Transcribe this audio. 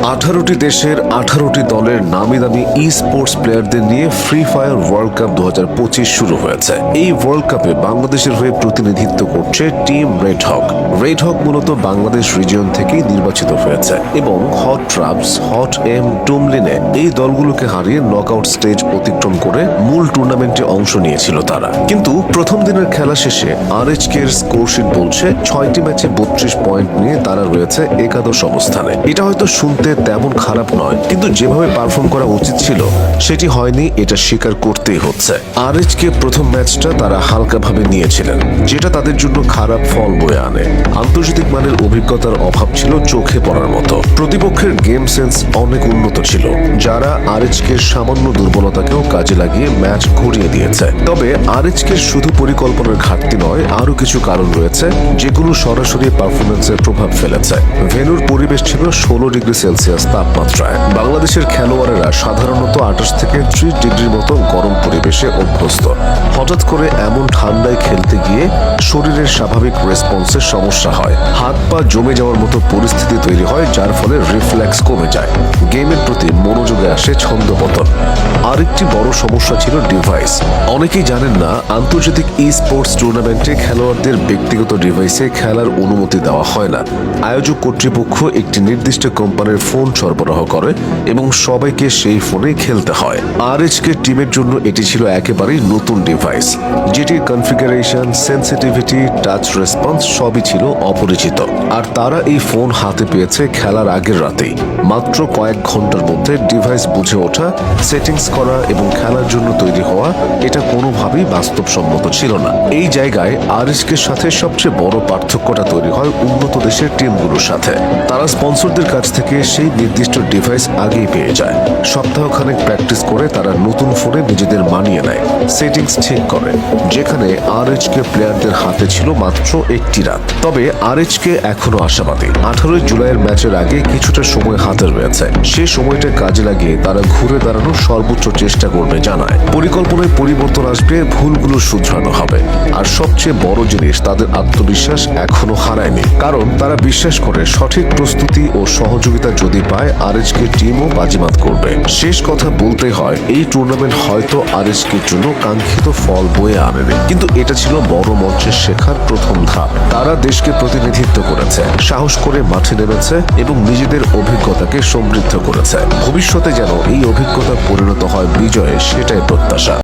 18টি দেশের 18টি দলের নামি দামি ই স্পোর্টস প্লেয়ারদের নিয়ে ফ্রি ফায়ার ওয়ার্ল্ড কাপ 2025 শুরু হয়েছে। এই ওয়ার্ল্ড কাপে বাংলাদেশের হয়ে প্রতিনিধিত্ব করছে টিম রেড হক। রেড হক মূলত বাংলাদেশ রিজিয়ন থেকেই নির্বাচিত হয়েছে এবং হট ট্রাপস, হট এম, টুমলিনে এই দলগুলোকে হারিয়ে নকআউট স্টেজ অতিক্রম করে মূল টুর্নামেন্টে অংশ নিয়েছিল তারা। কিন্তু প্রথম দিনের খেলা শেষে আরএইচকে এর স্কোরশিট বলছে 6টি ম্যাচে 32 পয়েন্ট নিয়ে তারা রয়েছে একাদশ অবস্থানে। এটা হয়তো শুনতে তেমন খারাপ নয়, কিন্তু যেভাবে পারফর্ম করা উচিত ছিল সেটি হয়নি, এটা স্বীকার করতেই হচ্ছে। আরএইচকে প্রথম ম্যাচটা তারা হালকাভাবে নিয়েছিলেন, যেটা তাদের জন্য খারাপ ফল বয়ে আনে। আন্তর্জাতিক মানের অভিজ্ঞতার অভাব ছিল চোখে পড়ার মতো। প্রতিপক্ষের গেম সেন্স অনেক উন্নত ছিল, যারা আরএইচকে এর সামান্য দুর্বলতাকেও কাজে লাগিয়ে ম্যাচ ঘুরিয়ে দিয়েছে। তবে আরএইচকে শুধু পরিকল্পনার ঘাটতি নয়, আরো কিছু কারণ রয়েছে যেগুলো সরাসরি পারফরমেন্সের প্রভাব ফেলেছে। ভেন্যুর পরিবেশ ছিল 16 ডিগ্রি সেলসিয়াস তাপমাত্রায়। বাংলাদেশের খেলোয়াড়েরা সাধারণত 28 থেকে 30 ডিগ্রির মতো গরম পরিবেশে অভ্যস্ত। হঠাৎ করে এমন ঠান্ডায় খেলতে গিয়ে শরীরের স্বাভাবিক রেসপন্সের সমস্যা হয়, হাত পা জমে যাওয়ার মতো পরিস্থিতি তৈরি হয়, যার ফলে রিফ্লেক্স কমে যায়, গেমের প্রতি মনোযোগে আসে ছন্দপতন। আরেকটি বড় সমস্যা ছিল ডিভাইস। অনেকেই জানেন না, আন্তর্জাতিক ই স্পোর্টস টুর্নামেন্টে খেলোয়াড়দের ব্যক্তিগত ডিভাইসে খেলার অনুমতি দেওয়া হয় না। আয়োজক কর্তৃপক্ষ একটি নির্দিষ্ট কোম্পানির ফোন সরবরাহ করে এবং সবাইকে সেই ফোনে খেলতে হয়। আরএইচকে টিমের জন্য এটি ছিল একেবারেই নতুন ডিভাইস, যেটির কনফিগারেশন, সেন্সিটিভিটি, টাচ রেসপন্স সবই ছিল অপরিচিত। আর তারা এই ফোন হাতে পেয়েছে খেলার আগের রাতেই। মাত্র কয়েক ঘন্টার মধ্যে ডিভাইস বুঝে ওঠা, সেটিংস করা এবং খেলার জন্য তৈরি হওয়া, এটা কোনোভাবেই বাস্তবসম্মত ছিল না। এই জায়গায় আরএইচকের সাথে সবচেয়ে বড় পার্থক্যটা তৈরি হয় উন্নত দেশের টিমগুলোর সাথে। তারা স্পন্সরদের কাছ থেকে সেই নির্দিষ্ট ডিভাইস আগেই পেয়ে যায়। সপ্তাহখানেক প্র্যাকটিস করে তারা নতুন ফোনে নিজেদের মানিয়ে নেয়, সেটিংস ঠিক করে, যেখানে আরএইচকে প্লেয়ারদের হাতে ছিল মাত্র একটি রাত। তবে আরএইচকে এখনো আশাবাদী। 18 জুলাইয়ের ম্যাচের আগে কিছুটা সময় হাতে রয়েছে, সে সময়টা কাজে লাগিয়ে তারা ঘুরে দাঁড়ানোর সর্বোচ্চ চেষ্টা করবে জানায়। পরিকল্পনায় পরিবর্তন আসবে, ভুলগুলো শুধরানো হবে, আর সবচেয়ে বড় জিনিস, তাদের আত্মবিশ্বাস এখনো হারায়নি, কারণ তারা বিশ্বাস করে সঠিক প্রস্তুতি ও সহযোগিতা যদি পায়, আরএইচকে টিমও বাজিমাত করবে। শেষ কথা বলতে হয়, এই টুর্নামেন্ট হয়তো আরএইচকের জন্য কাঙ্ক্ষিত ফল বয়ে আনেনি, কিন্তু এটা ছিল বড় মঞ্চে শেখার প্রথম ধাপ। তারা দেশকে প্রতিনিধিত্ব করেছে, সাহস করে মাঠে নেমেছে এবং নিজেদের অভিজ্ঞতাকে সমৃদ্ধ করেছে। ভবিষ্যতে যেন এই অভিজ্ঞতা পরিণত হয় বিজয়ে, সেটাই প্রত্যাশা।